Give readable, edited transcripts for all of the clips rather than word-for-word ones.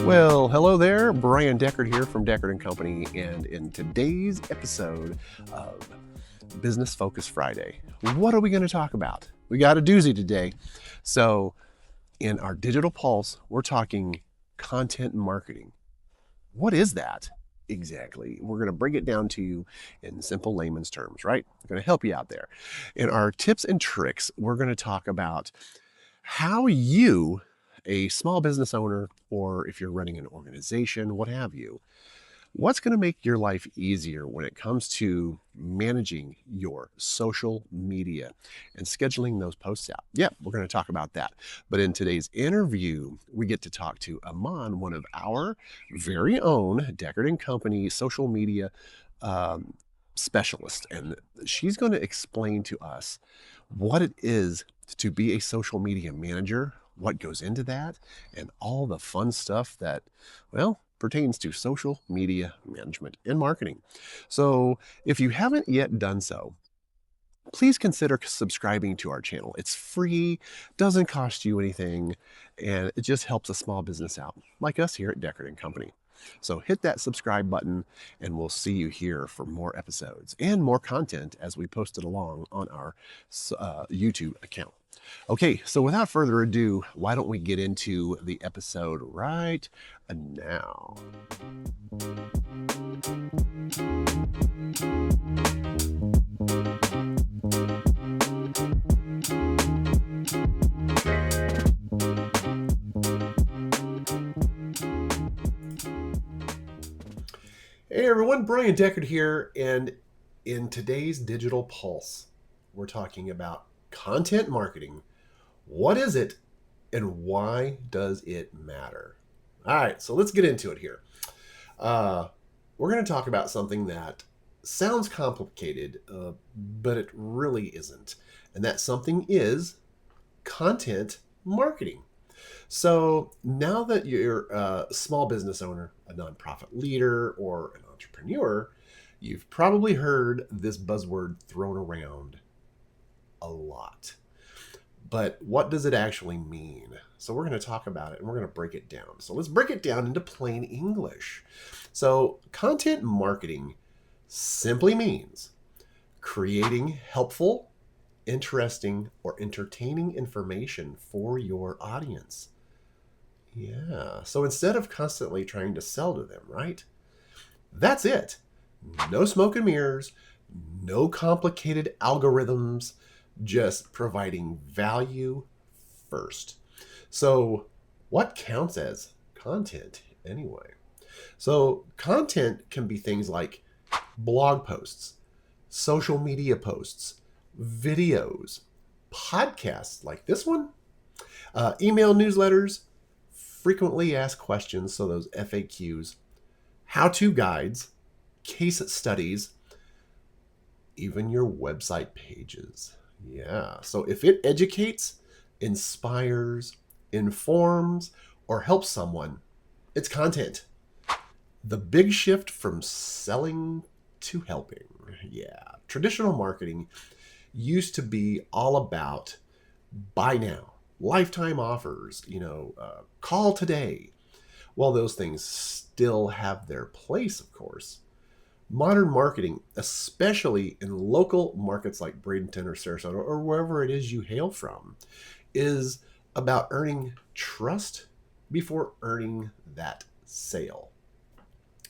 Well, hello there. Brian Deckard here from Deckard & Company, and in today's episode of Business Focus Friday, what are we going to talk about? We got a doozy today. So in our Digital Pulse, we're talking content marketing. What is that exactly? We're going to bring it down to you in simple layman's terms, right? We're going to help you out there. In our tips and tricks, we're going to talk about how you, a small business owner, or if you're running an organization, what have you, what's going to make your life easier when it comes to managing your social media and scheduling those posts out? Yeah, we're going to talk about that. But in today's interview, we get to talk to Iman, one of our very own Deckard & Company social media specialists. And she's going to explain to us what it is to be a social media manager, what goes into that, and all the fun stuff that, well, pertains to social media management and marketing. So if you haven't yet done so, please consider subscribing to our channel. It's free, doesn't cost you anything, and it just helps a small business out, like us here at Deckard & Company. So hit that subscribe button, and we'll see you here for more episodes and more content as we post it along on our YouTube account. Okay, so without further ado, why don't we get into the episode right now? Hey everyone, Brian Deckard here, and in today's Digital Pulse, we're talking about content marketing. What is it, and why does it matter? All right, so let's get into it here. We're going to talk about something that sounds complicated, but it really isn't. And that something is content marketing. So now that you're a small business owner, a nonprofit leader, or an entrepreneur, you've probably heard this buzzword thrown around a lot. But what does it actually mean? So we're going to talk about it and we're going to break it down. So let's break it down into plain English. So content marketing simply means creating helpful, interesting, or entertaining information for your audience. Yeah, so instead of constantly trying to sell to them, right? That's it. No smoke and mirrors, no complicated algorithms, just providing value first. So what counts as content anyway? So content can be things like blog posts, social media posts, videos, podcasts like this one, email newsletters, frequently asked questions, so those FAQs, how-to guides, case studies, even your website pages. Yeah, so if it educates, inspires, informs, or helps someone, it's content. The big shift from selling to helping. Yeah, traditional marketing used to be all about buy now, lifetime offers, call today. While those things still have their place, of course, modern marketing, especially in local markets like Bradenton or Sarasota or wherever it is you hail from, is about earning trust before earning that sale.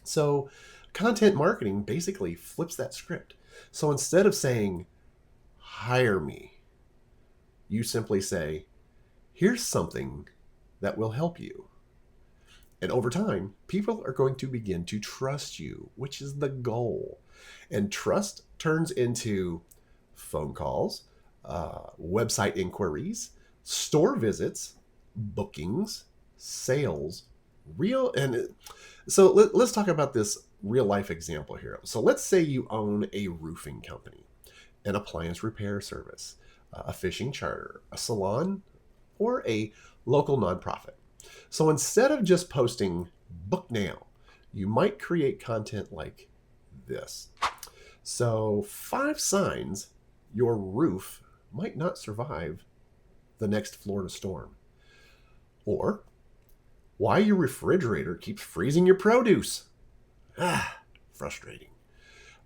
So content marketing basically flips that script. So instead of saying, hire me, you simply say, here's something that will help you. And over time, people are going to begin to trust you, which is the goal. And trust turns into phone calls, website inquiries, store visits, bookings, sales, So let's talk about this real life example here. So let's say you own a roofing company, an appliance repair service, a fishing charter, a salon, or a local nonprofit. So instead of just posting book now, you might create content like this. So 5 signs your roof might not survive the next Florida storm. Or why your refrigerator keeps freezing your produce. Frustrating.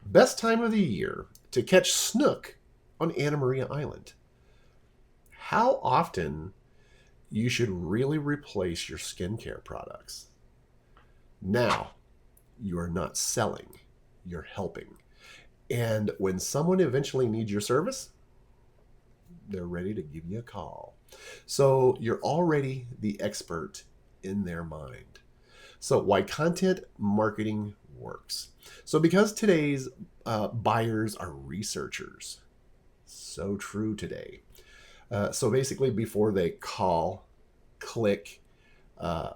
Best time of the year to catch snook on Anna Maria Island. How often you should really replace your skincare products. Now, you are not selling, you're helping. And when someone eventually needs your service, they're ready to give you a call. So you're already the expert in their mind. So why content marketing works. So because today's buyers are researchers, so true today. So basically before they call, click,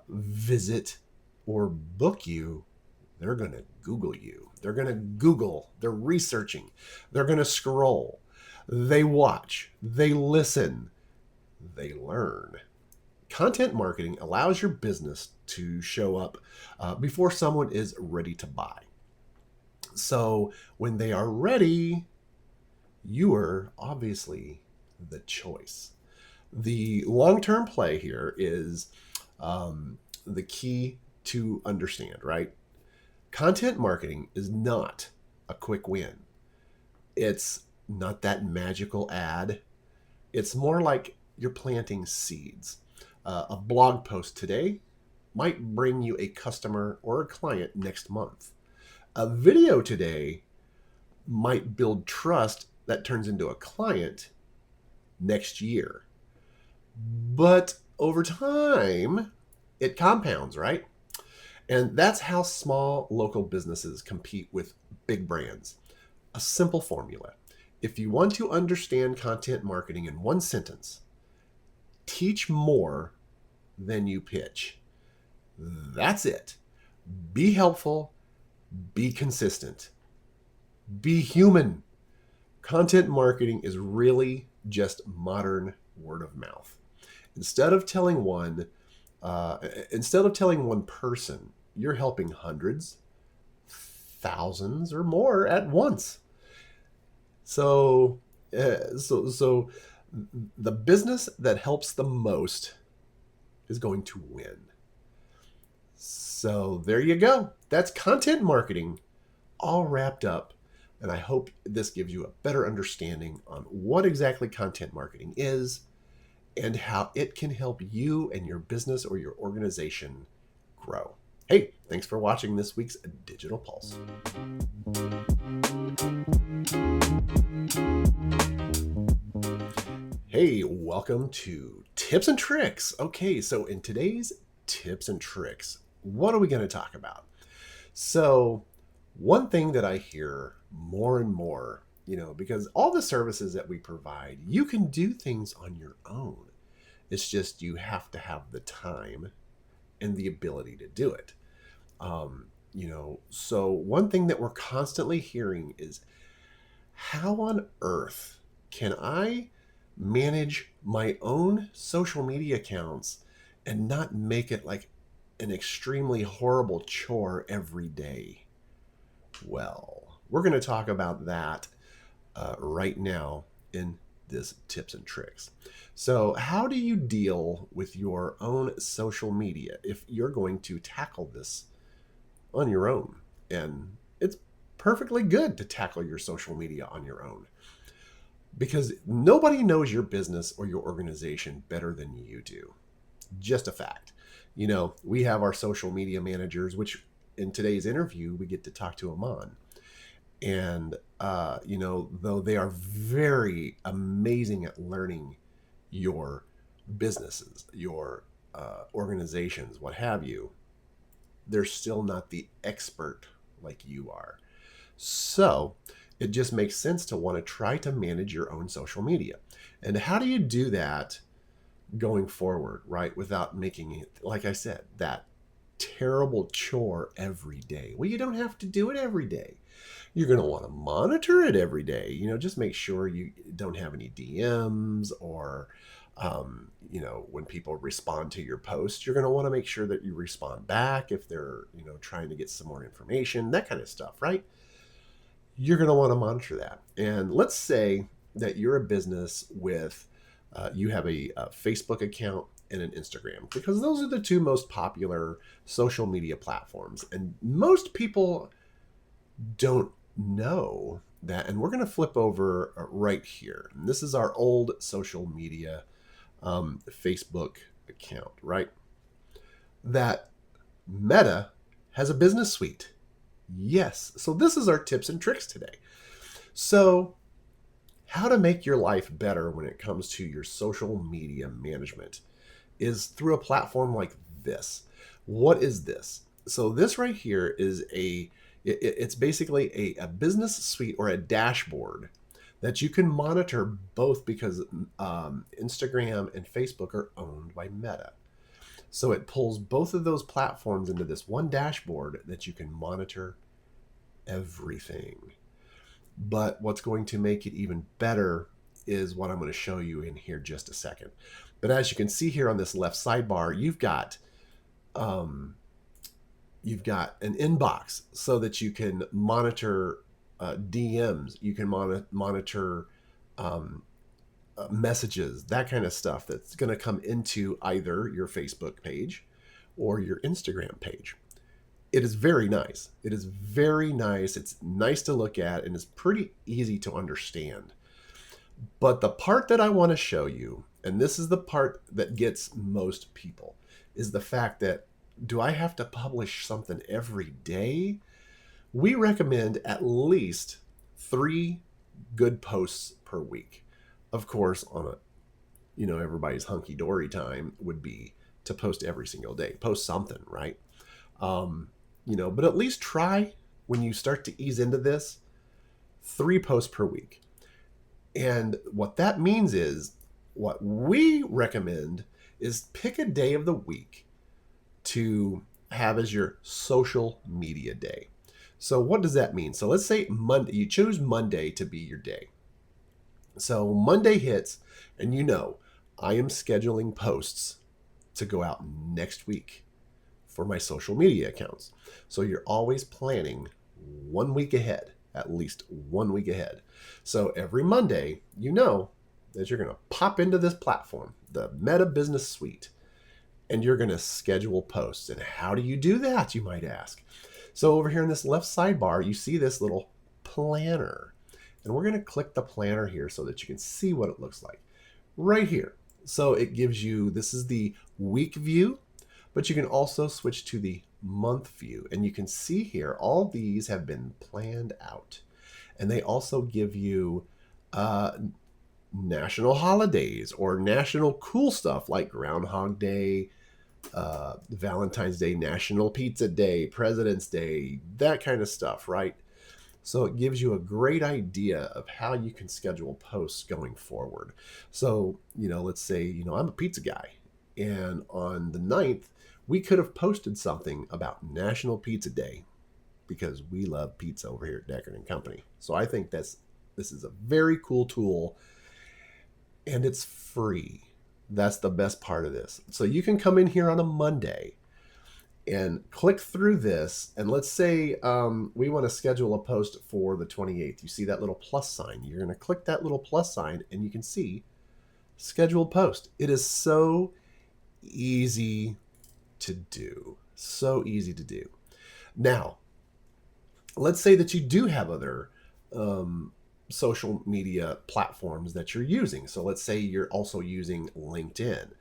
visit, or book you, they're going to Google you. They're going to Google, they're researching, they're going to scroll, they watch, they listen, they learn. Content marketing allows your business to show up before someone is ready to buy. So when they are ready, you are obviously the choice. The long-term play here is the key to understand, right? Content marketing is not a quick win. It's not that magical ad. It's more like you're planting seeds. A blog post today might bring you a customer or a client next month. A video today might build trust that turns into a client next year. But over time, it compounds, right? And that's how small local businesses compete with big brands. A simple formula. If you want to understand content marketing in one sentence, teach more than you pitch. That's it. Be helpful. Be consistent. Be human. Content marketing is really just modern word of mouth. Instead of telling one person, you're helping hundreds, thousands, or more at once. So the business that helps the most is going to win. So there you go. That's content marketing all wrapped up. And I hope this gives you a better understanding on what exactly content marketing is and how it can help you and your business or your organization grow. Hey, thanks for watching this week's Digital Pulse. Hey, welcome to Tips and Tricks. Okay, so in today's Tips and Tricks, what are we going to talk about? So one thing that I hear more and more, because all the services that we provide, you can do things on your own. It's just you have to have the time and the ability to do it. So one thing that we're constantly hearing is, how on earth can I manage my own social media accounts and not make it like an extremely horrible chore every day? Well, we're going to talk about that right now in this tips and tricks. So how do you deal with your own social media if you're going to tackle this on your own? And it's perfectly good to tackle your social media on your own, because nobody knows your business or your organization better than you do. Just a fact. We have our social media managers, which in today's interview, we get to talk to Iman. And, though they are very amazing at learning your businesses, your organizations, what have you, they're still not the expert like you are. So it just makes sense to want to try to manage your own social media. And how do you do that going forward, right? Without making it, like I said, that terrible chore every day. Well, you don't have to do it every day. You're going to want to monitor it every day. Just make sure you don't have any DMs or, when people respond to your post, you're going to want to make sure that you respond back if they're, trying to get some more information, that kind of stuff, right? You're going to want to monitor that. And let's say that you're a business with, you have a Facebook account and an Instagram, because those are the two most popular social media platforms. And most people don't know that. And we're going to flip over right here. And this is our old social media Facebook account, right? That Meta has a business suite. Yes. So this is our tips and tricks today. So, how to make your life better when it comes to your social media management is through a platform like this. What is this? So this right here is it's basically a business suite or a dashboard that you can monitor both, because Instagram and Facebook are owned by Meta. So it pulls both of those platforms into this one dashboard that you can monitor everything. But what's going to make it even better is what I'm going to show you in here just a second. But as you can see here on this left sidebar, you've got an inbox so that you can monitor DMs. You can monitor messages, that kind of stuff that's going to come into either your Facebook page or your Instagram page. It is very nice. It is very nice. It's nice to look at, and it's pretty easy to understand. But the part that I want to show you, and this is the part that gets most people, is the fact that, do I have to publish something every day? We recommend at least 3 good posts per week. Of course, on a, everybody's hunky-dory time would be to post every single day. Post something, right? But at least try, when you start to ease into this, 3 posts per week. And what that means is, what we recommend is pick a day of the week to have as your social media day. So what does that mean? So let's say Monday, you choose Monday to be your day. So Monday hits, and I am scheduling posts to go out next week for my social media accounts. So you're always planning 1 week ahead, at least 1 week ahead. So every Monday, that you're going to pop into this platform, the Meta Business Suite, and you're going to schedule posts. And how do you do that, you might ask? So over here in this left sidebar, you see this little planner. And we're going to click the planner here so that you can see what it looks like right here. So it gives you, this is the week view, but you can also switch to the month view. And you can see here, all these have been planned out. And they also give you national holidays or national cool stuff like Groundhog Day, Valentine's Day, National Pizza Day, President's Day, that kind of stuff, right? So it gives you a great idea of how you can schedule posts going forward. So, let's say, I'm a pizza guy, and on the 9th, we could have posted something about National Pizza Day because we love pizza over here at Deckard and Company. So I think this is a very cool tool, and it's free. That's the best part of this. So you can come in here on a Monday and click through this. And let's say we want to schedule a post for the 28th. You see that little plus sign. You're going to click that little plus sign, and you can see scheduled post. It is so easy to do. So easy to do. Now, let's say that you do have other social media platforms that you're using. So let's say you're also using LinkedIn,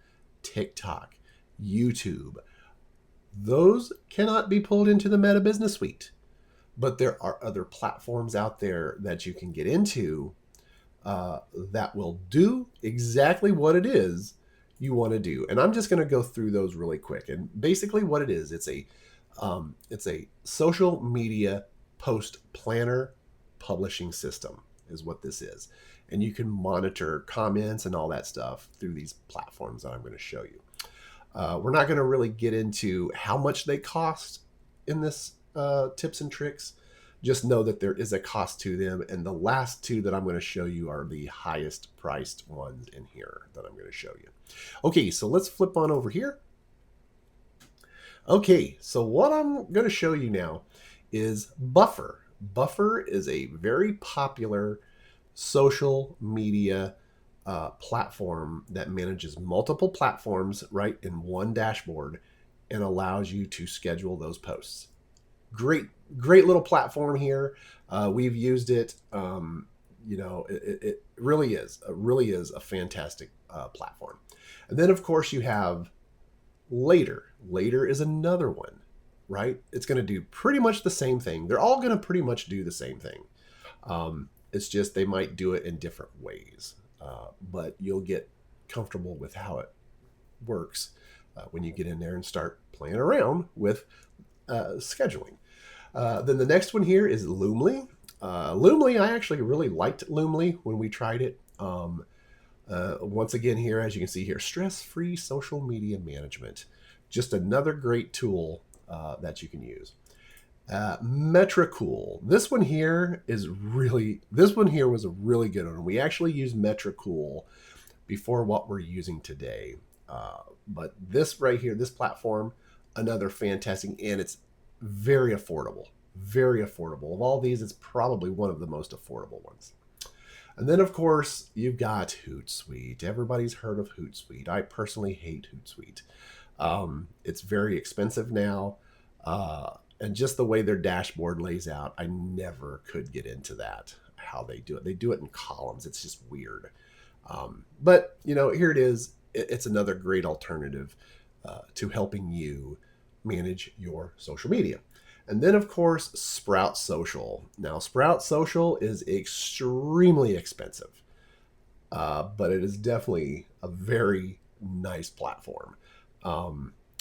TikTok, YouTube. Those cannot be pulled into the Meta Business Suite, but there are other platforms out there that you can get into that will do exactly what it is you want to do. And I'm just going to go through those really quick. And basically what it is, it's a social media post planner publishing system is what this is. And you can monitor comments and all that stuff through these platforms that I'm going to show you. We're not going to really get into how much they cost in this tips and tricks. Just know that there is a cost to them. And the last 2 that I'm going to show you are the highest priced ones in here that I'm going to show you. Okay, so let's flip on over here. Okay, so what I'm going to show you now is Buffer. Buffer is a very popular social media platform that manages multiple platforms right in one dashboard and allows you to schedule those posts. Great, great little platform here. We've used it. It really is a fantastic platform. And then, of course, you have Later. Later is another one, right? It's going to do pretty much the same thing. They're all going to pretty much do the same thing. It's just they might do it in different ways, but you'll get comfortable with how it works when you get in there and start playing around with scheduling. Then the next one here is Loomly. Loomly, I actually really liked Loomly when we tried it. Once again, here, as you can see here, stress-free social media management. Just another great tool that you can use. Metricool. This one here was a really good one. We actually used Metricool before what we're using today. But this right here, this platform, another fantastic, and it's very affordable. Very affordable. Of all these, it's probably one of the most affordable ones. And then, of course, you've got Hootsuite. Everybody's heard of Hootsuite. I personally hate Hootsuite. It's very expensive now. And just the way their dashboard lays out, I never could get into that, how they do it. They do it in columns. It's just weird. But, here it is. It's another great alternative to helping you manage your social media. And then, of course, Sprout Social. Now, Sprout Social is extremely expensive, but it is definitely a very nice platform.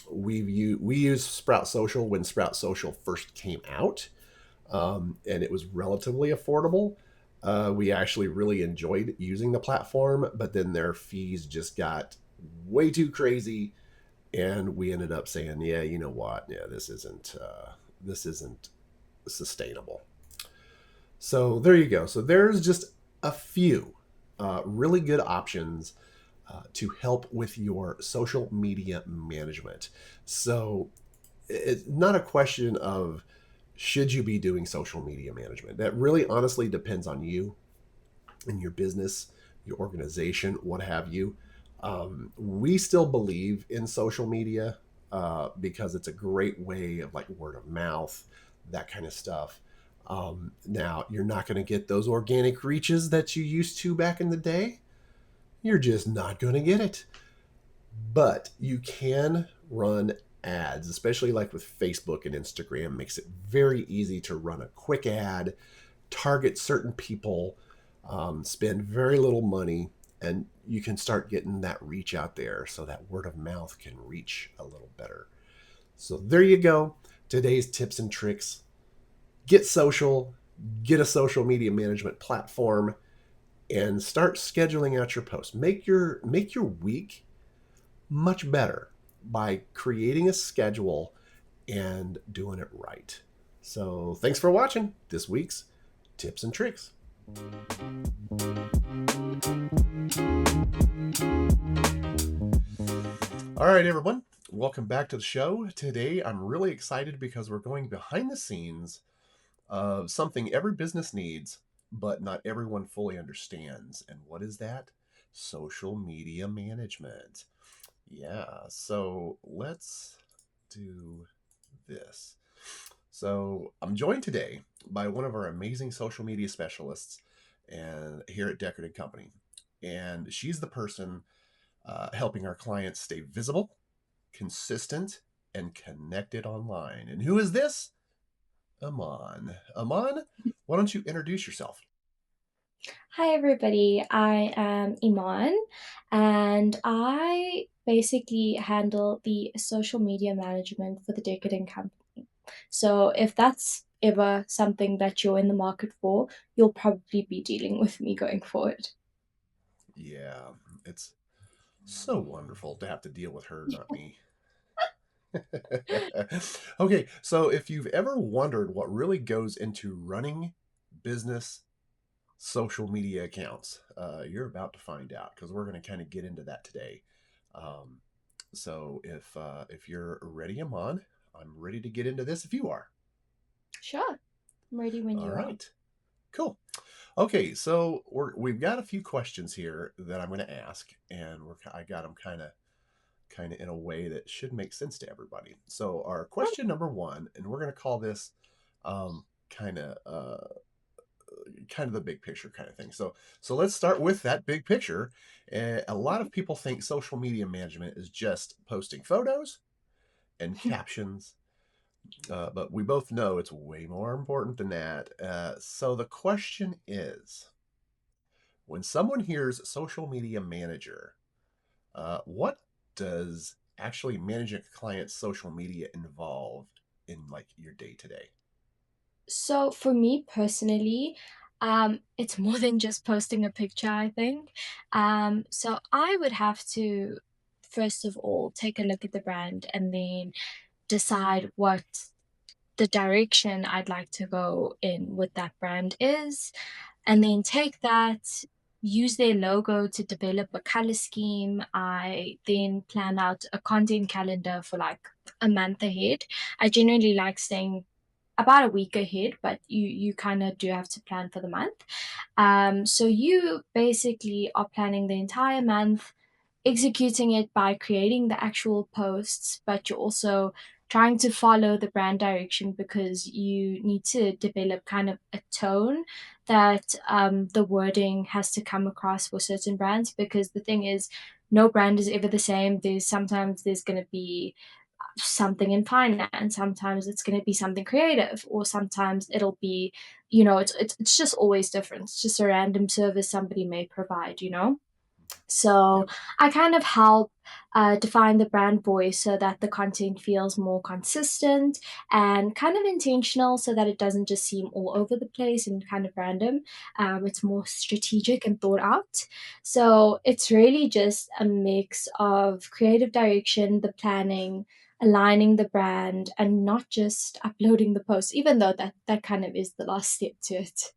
We used Sprout Social when Sprout Social first came out, and it was relatively affordable. We actually really enjoyed using the platform, but then their fees just got way too crazy, and we ended up saying, "Yeah, you know what? Yeah, this isn't sustainable." So there you go. So there's just a few really good options to help with your social media management. So it's not a question of should you be doing social media management. That really honestly depends on you and your business, your organization, what have you. We still believe in social media because it's a great way of like word of mouth, that kind of stuff. Now, you're not going to get those organic reaches that you used to back in the day. You're just not going to get it. But you can run ads, especially like with Facebook and Instagram, makes it very easy to run a quick ad, target certain people, spend very little money, and you can start getting that reach out there so that word of mouth can reach a little better. So there you go. Today's tips and tricks. Get social, get a social media management platform, and start scheduling out your posts. Make your week much better by creating a schedule and doing it right. So thanks for watching this week's tips and tricks. All right, everyone. Welcome back to the show. Today, I'm really excited because we're going behind the scenes of something every business needs, but not everyone fully understands. And what is that? Social media management. Yeah, so let's do this. So I'm joined today by one of our amazing social media specialists and here at Deckard and Company. And she's the person helping our clients stay visible, consistent, and connected online. And who is this? Iman. Iman, why don't you introduce yourself? Hi, everybody. I am Iman, and I basically handle the social media management for the Decadent Company. So, if that's ever something that you're in the market for, you'll probably be dealing with me going forward. Yeah, it's so wonderful to have to deal with her, not me. Okay, so if you've ever wondered what really goes into running business social media accounts, you're about to find out because we're going to kind of get into that today. Um, so if you're ready, Amon, I'm ready to get into this if you are. Sure, I'm ready when All you are. right, cool. Okay, so we've got a few questions here that I'm going to ask, and I got them kind of in a way that should make sense to everybody. So our question number one, and we're going to call this um, kind of kind of the big picture kind of thing. So let's start with that big picture. A lot of people think social media management is just posting photos and captions, but we both know it's way more important than that. So the question is, when someone hears social media manager, what does actually managing a client's social media involve in like your day to day? So for me personally, it's more than just posting a picture, I think. So I would have to, first of all, take a look at the brand and then decide what the direction I'd like to go in with that brand is, and then take that, use their logo to develop a color scheme. I then plan out a content calendar for like a month ahead. I generally like staying about a week ahead, but you kind of do have to plan for the month. So you basically are planning the entire month, executing it by creating the actual posts, but you're also trying to follow the brand direction because you need to develop kind of a tone that the wording has to come across for certain brands. Because the thing is, no brand is ever the same. There's going to be something in finance, sometimes it's going to be something creative, or sometimes it'll be, it's just always different. It's just a random service somebody may provide, you know. So Yep. I kind of help define the brand voice so that the content feels more consistent and kind of intentional, so that it doesn't just seem all over the place and kind of random. It's more strategic and thought out. So it's really just a mix of creative direction, the planning, aligning the brand, and not just uploading the post, even though that kind of is the last step to it.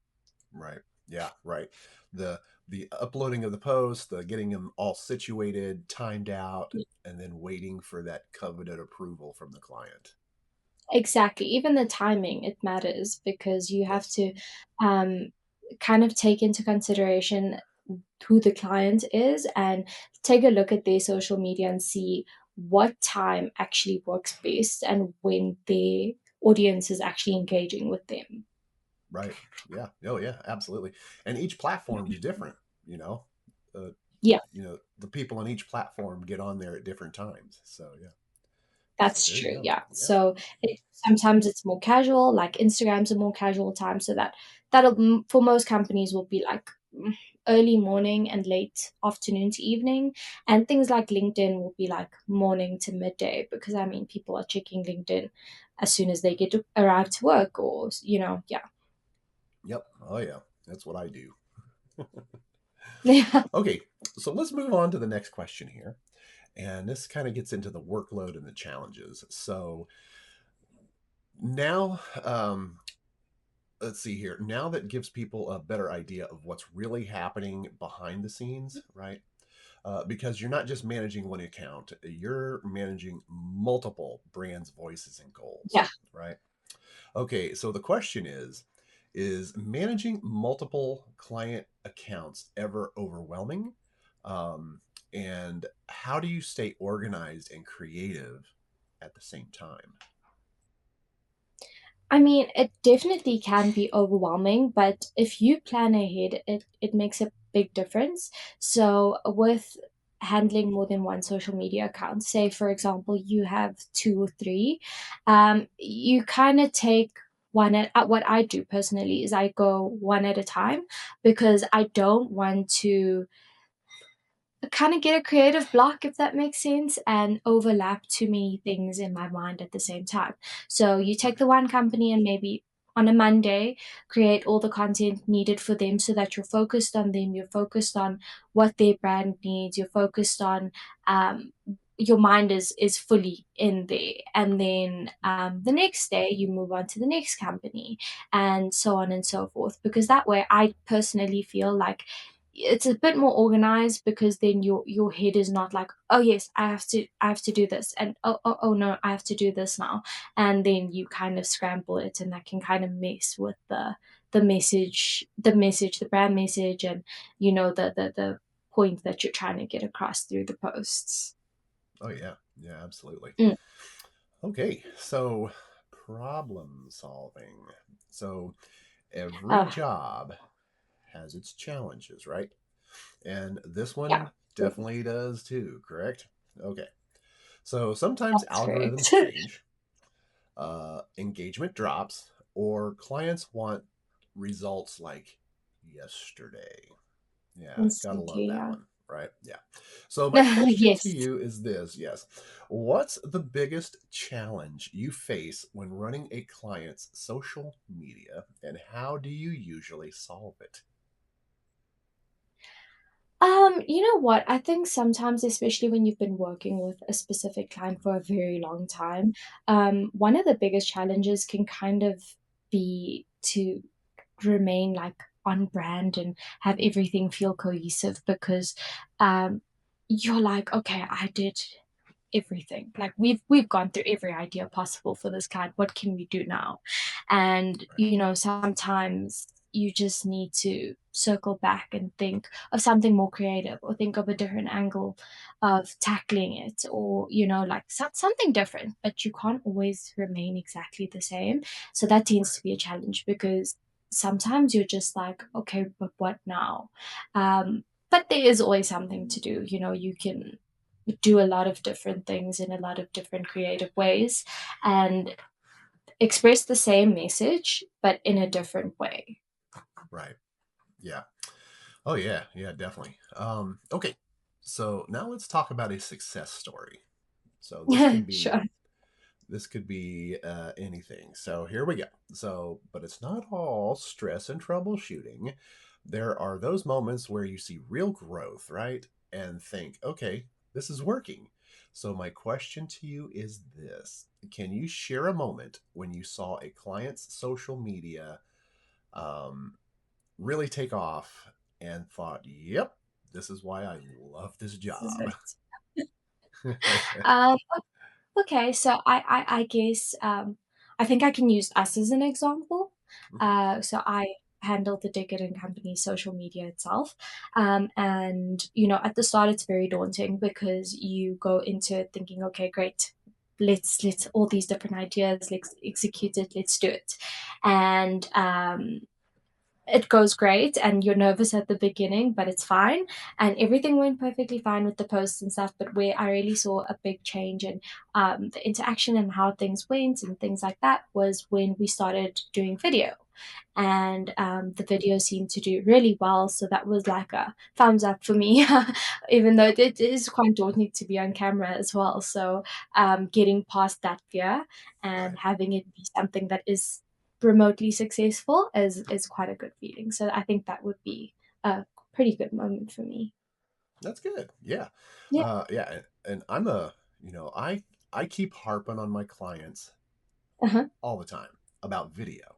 Right. Yeah. Right. The the uploading of the post, the getting them all situated, timed out, and then waiting for that coveted approval from the client. Exactly. Even the timing, it matters because you have Yes. to um, kind of take into consideration who the client is and take a look at their social media and see what time actually works best and when the audience is actually engaging with them. Right. Yeah. Oh, yeah. Absolutely. And each platform is different. You know, uh, Yeah. the people on each platform get on there at different times. So yeah. So That's there you true, go. yeah. Yeah. So sometimes it's more casual, like Instagram's a more casual time, so that'll for most companies will be like early morning and late afternoon to evening, and things like LinkedIn will be like morning to midday because I mean people are checking LinkedIn as soon as they arrive to work, or yeah. Yep. Oh yeah. That's what I do. Yeah. Okay. So let's move on to the next question here. And this kind of gets into the workload and the challenges. So now, let's see here. Now that gives people a better idea of what's really happening behind the scenes, right? Because you're not just managing one account, you're managing multiple brands, voices, and goals, Yeah. right? Okay, so the question is managing multiple client accounts ever overwhelming? Um, and how do you stay organized and creative at the same time? I mean, it definitely can be overwhelming, but if you plan ahead, it makes a big difference. So, with handling more than one social media account, say for example, you have two or three, you kind of take one at what I do personally is I go one at a time because I don't want to kind of get a creative block, if that makes sense, and overlap too many things in my mind at the same time. So you take Right. the one company and maybe on a Monday create all the content needed for them so that you're focused on them, you're focused on what their brand needs, you're focused on your mind is fully in there, and then the next day you move on to the next company and so on and so forth, because that way I personally feel like it's a bit more organized, because then your head is not like, oh yes, I have to do this, and oh no, I have to do this now, and then you kind of scramble it, and that can kind of mess with the brand message, and the point that you're trying to get across through the posts. Oh yeah, yeah, absolutely. Mm. Okay, so problem solving. So every Oh, job has its challenges, right? And this yeah, one definitely does too, correct? Okay. So sometimes that's algorithms correct. change, engagement drops, or clients want results like yesterday. Yeah, gotta love Instantly, that yeah. one, right? Yeah. So my question to Yes. you is this, yes. What's the biggest challenge you face when running a client's social media, and how do you usually solve it? You know what? I think sometimes, especially when you've been working with a specific client for a very long time, one of the biggest challenges can kind of be to remain like on brand and have everything feel cohesive, because um, you're like, okay, I did everything. Like we've gone through every idea possible for this client. What can we do now? And Right. sometimes you just need to circle back and think of something more creative, or think of a different angle of tackling it, or like something different. But you can't always remain exactly the same. So that tends Right. to be a challenge, because sometimes you're just like, okay, but what now? But there is always something to do. You can do a lot of different things in a lot of different creative ways, and express the same message but in a different way. Right. Yeah. Oh yeah, yeah, definitely. Okay. So now let's talk about a success story. So Sure. this could be anything. So here we go. So, but it's not all stress and troubleshooting. There are those moments where you see real growth, right? And think, okay, this is working. So, my question to you is this: can you share a moment when you saw a client's social media um, really take off and thought, yep, this is why I love this This is job? it. um okay, so I guess, I think I can use us as an example. Mhm. So I handle the ticketing company's social media itself. And at the start it's very daunting, because you go into it thinking, okay, great, let's all these different ideas, let's execute it, let's do it. And it goes great, and you're nervous at the beginning, but it's fine, and everything went perfectly fine with the posts and stuff. But where I really saw a big change in the interaction and how things went and things like that was when we started doing video, and the video seemed to do really well. So that was like a thumbs up for me, even though it is quite daunting to be on camera as well. So getting past that fear and Right. having it be something that is remotely successful is quite a good feeling. So I think that would be a pretty good moment for me. That's good. Yeah. Yeah. Yeah. And I keep harping on my clients Uh-huh. all the time about video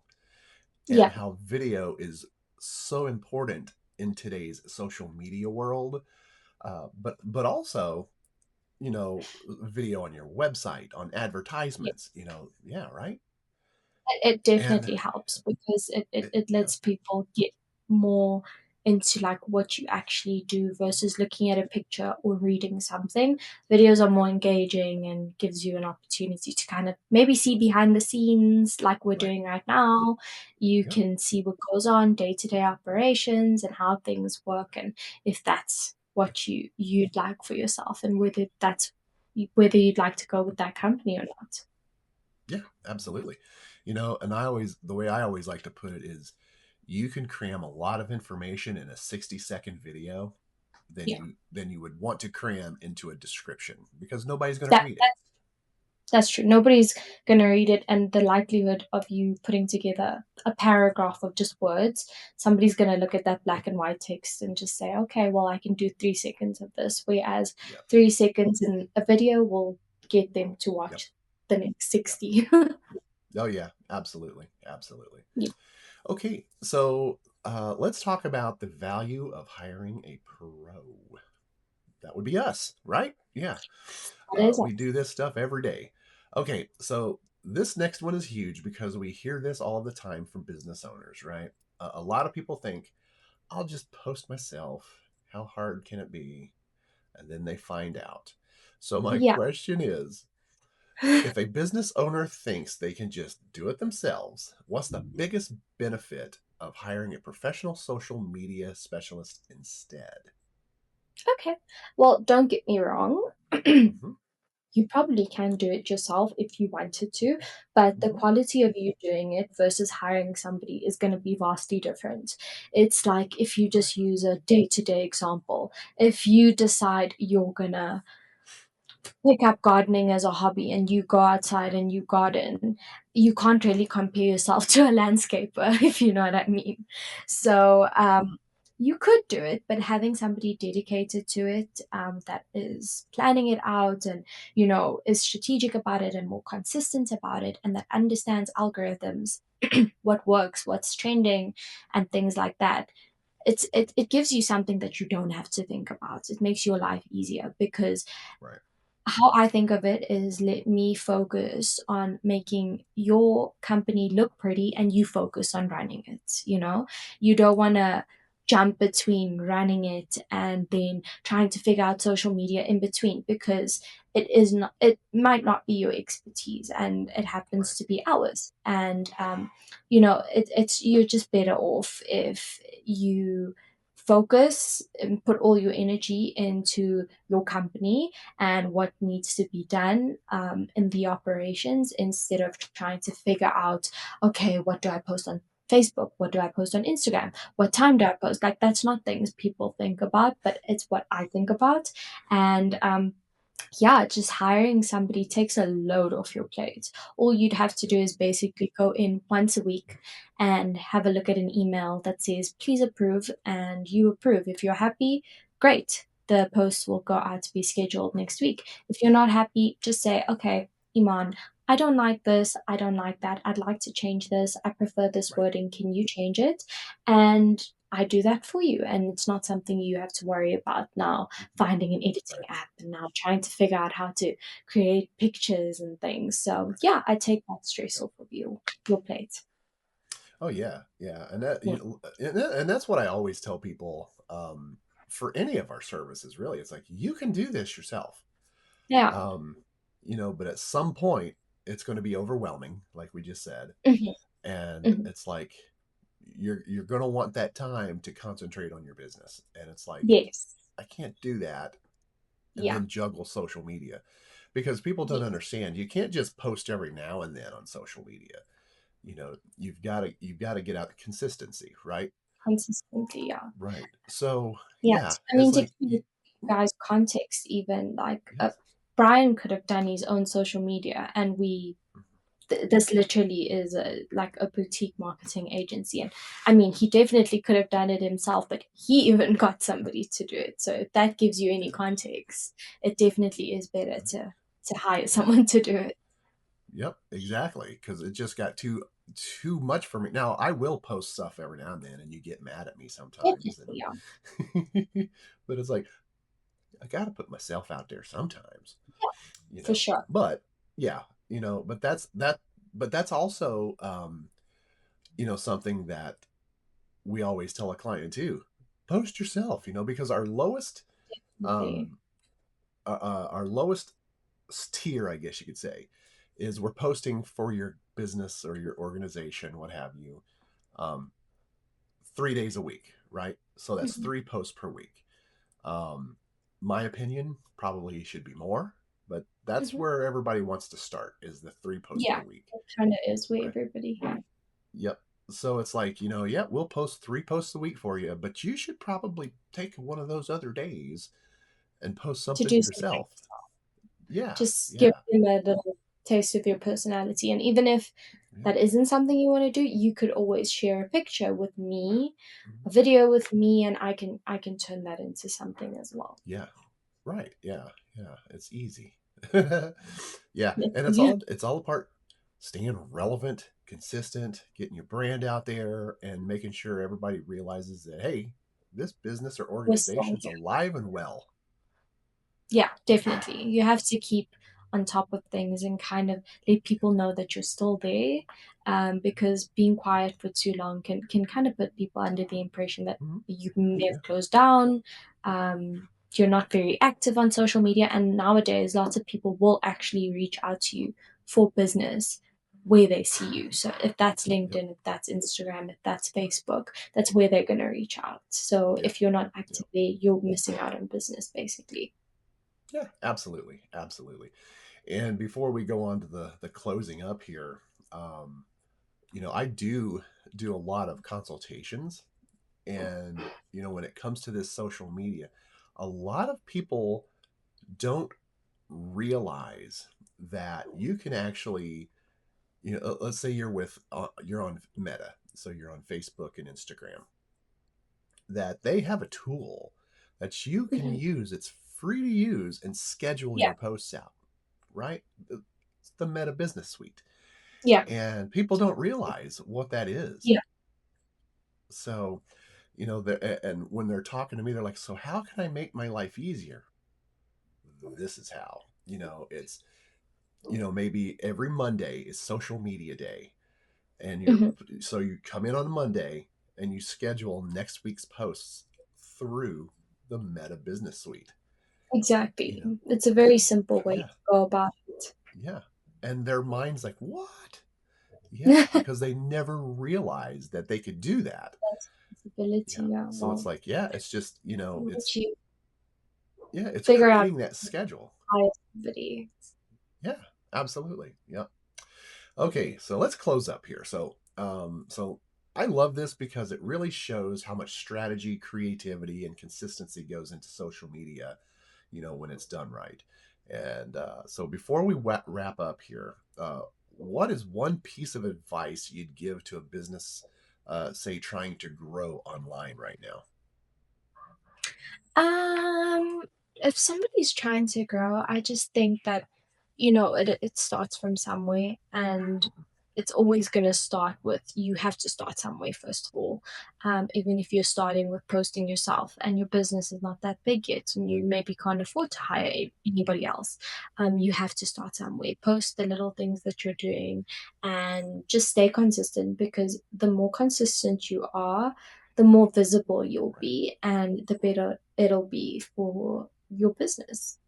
and Yeah. how video is so important in today's social media world. But also, video on your website, on Yeah. advertisements, yeah, right. It And definitely helps, because it yeah, lets people get more into like what you actually do versus looking at a picture or reading something. Videos are more engaging and gives you an opportunity to kind of maybe see behind the scenes like we're right. doing right now. You Yeah. can see what goes on day-to-day operations and how things work, and if that's what you'd like for yourself, and whether you'd like to go with that company or not. Yeah, absolutely. And the way I always like to put it is you can cram a lot of information in a 60-second video Yeah. than you would want to cram into a description because nobody's going to That read it. that's true. Nobody's gonna read it, and the likelihood of you putting together a paragraph of just words, somebody's gonna look at that black and white text and just say, "Okay, well, I can do 3 seconds of this." Whereas Yep. 3 seconds in a video will get them to Yep. watch the next 60. Oh yeah, absolutely. Absolutely. Yeah, Okay, so let's talk about the value of hiring a pro. That would be us, right? Yeah. that is We us. do this stuff every day. Okay, so this next one is huge because we hear this all the time from business owners, right? A lot of people think, I'll just post myself. How hard can it be? And then they find out. So, my Yeah. question is, if a business owner thinks they can just do it themselves, what's the biggest benefit of hiring a professional social media specialist instead? Okay. Well, don't get me wrong. Hmm. You probably can do it yourself if you wanted to, but the Hmm. quality of you doing it versus hiring somebody is going to be vastly different. It's like if you Right. just use a day to day example, if you decide you're going to pick up gardening as a hobby and you go outside and you garden, you can't really compare yourself to a landscaper, if you know what I mean. So, you could do it, but having somebody dedicated to it that is planning it out and, is strategic about it and more consistent about it and that understands algorithms, what works, what's trending, and things like that. It gives you something that you don't have to think about. It makes your life easier because Right. how I think of it is let me focus on making your company look pretty and you focus on running it, you know? You don't want to jump between running it and then trying to figure out social media in between because it might not be your expertise and it Right. happens to be ours. And it's you're just better off if you focus and put all your energy into your company and what needs to be done in the operations instead of trying to figure out, okay, what do I post on Facebook? What do I post on Instagram? What time do I post? Like, that's not things people think about, but it's what I think about. And yeah, just hiring somebody takes a load off your plate. All you'd have to do is basically go in once a week and have a look at an email that says, please approve, and you approve. If you're happy, great. The post will go out to be scheduled next week. If you're not happy, just say, okay, Iman, I don't like this. I don't like that. I'd like to change this. I prefer this Right. wording. Can you change it? And I do that for you. And it's not something you have to worry about now Hmm. finding an editing Right. app and now trying to figure out how to create pictures and things. So yeah, I take that stress Yep. off of your plate. Oh yeah, yeah, and that, Yeah. and that's what I always tell people, for any of our services. Really, it's like you can do this yourself, Yeah. um, but at some point it's going to be overwhelming, like we just said, Mhm, and mhm. it's like you're going to want that time to concentrate on your business, and it's like Yes. I can't do that and Yeah. then juggle social media because people don't Yes. understand. You can't just post every now and then on social media. You've got to get out the consistency, right? Consistency. Yeah. Right. So yeah, Yes. I it's mean, to like give you guys context, even like yes. Brian could have done his own social media, and this literally is like a boutique marketing agency, and I mean he definitely could have done it himself, but he even got somebody to do it. So if that gives you any Yeah. context, it definitely is better Right. to hire Yeah. someone to do it. Yep. Exactly. Because it just got too much for me. Now I will post stuff every now and then, and you get mad at me Definitely, sometimes, yeah, and but it's like I got to put myself out there sometimes, you for know. sure. But yeah, but that's that. But that's also something that we always tell a client too. Post yourself, because Definitely. um our lowest tier, I guess you could say, is we're posting for your business or your organization, what have you, um, 3 days a week, right? So that's Mhm, 3 posts per week. Um, my opinion probably should be more, but that's mhm. where everybody wants to start is the 3 posts per Yeah, week, it kind of is where right? everybody Yep. So it's like, yeah, we'll post 3 posts a week for you, but you should probably take one of those other days and post to something do something. yourself. Yeah, Just give yeah, them a little taste of your personality. And even if yeah. that isn't something you want to do, you could always share a picture with me, Mhm. a video with me, and I can turn that into something as well. Yeah. Right. Yeah. Yeah. It's easy. Yeah. And it's Yeah, all it's all about staying relevant, consistent, getting your brand out there and making sure everybody realizes that, hey, this business or we're still organization's here. alive and well. Yeah, definitely. You have to keep on top of things and kind of let people know that you're still there. Because being quiet for too long can kind of put people under the impression that Mhm. you may Yeah. have closed down. You're not very active on social media, and nowadays lots of people will actually reach out to you for business where they see you. So if that's Yep. LinkedIn, if that's Instagram, if that's Facebook, that's where they're going to reach out. So Yeah. if you're not Yeah. active there, you're missing out on business basically. Yeah. Absolutely. Absolutely. And before we go on to the closing up here, um, I do a lot of consultations, and when it comes to this social media, a lot of people don't realize that you can actually, let's say you're on Meta, so you're on Facebook and Instagram, that they have a tool that you can Mhm. use. It's free to use and schedule Yeah, your posts out, right? It's the Meta Business Suite. yeah, And people don't realize what that is. yeah. So, and when they're talking to me, they're like, "So how can I make my life easier?" This is how. It's maybe every Monday is social media day, and Mhm. you come in on Monday and you schedule next week's posts through the Meta Business Suite. You Exactly. know, It's a very simple way yeah, to go about it. yeah, and their mind's like, "What?" Yeah, because they never realized that they could do that. That's possibility, Yeah, yeah. so it's Well, like, yeah, it's just I'll it's let you it's figure out creating that schedule. how somebody. Yeah, absolutely. Yeah. Okay, so let's close up here. So I love this because it really shows how much strategy, creativity, and consistency goes into social media, when it's done right. And so before we wrap up here, what is one piece of advice you'd give to a business, say, trying to grow online right now? Um, if somebody's trying to grow, I just think that, it starts from somewhere, and it's always going to start with you have to start somewhere, first of all. Even if you're starting with posting yourself and your business is not that big yet and you maybe can't afford to hire anybody else, you have to start somewhere. Post the little things that you're doing and just stay consistent, because the more consistent you are, the more visible you'll Right. be and the better it'll be for your business.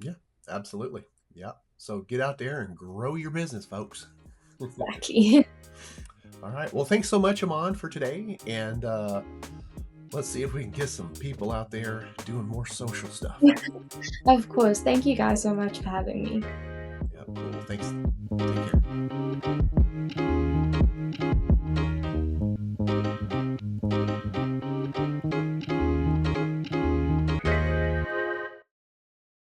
Yeah, absolutely. Yeah. So get out there and grow your business, folks. Exactly. All right. Well, thanks so much, Iman, for today. And let's see if we can get some people out there doing more social stuff. Of course. Thank you guys so much for having me. Yeah, cool. Thanks. Take care.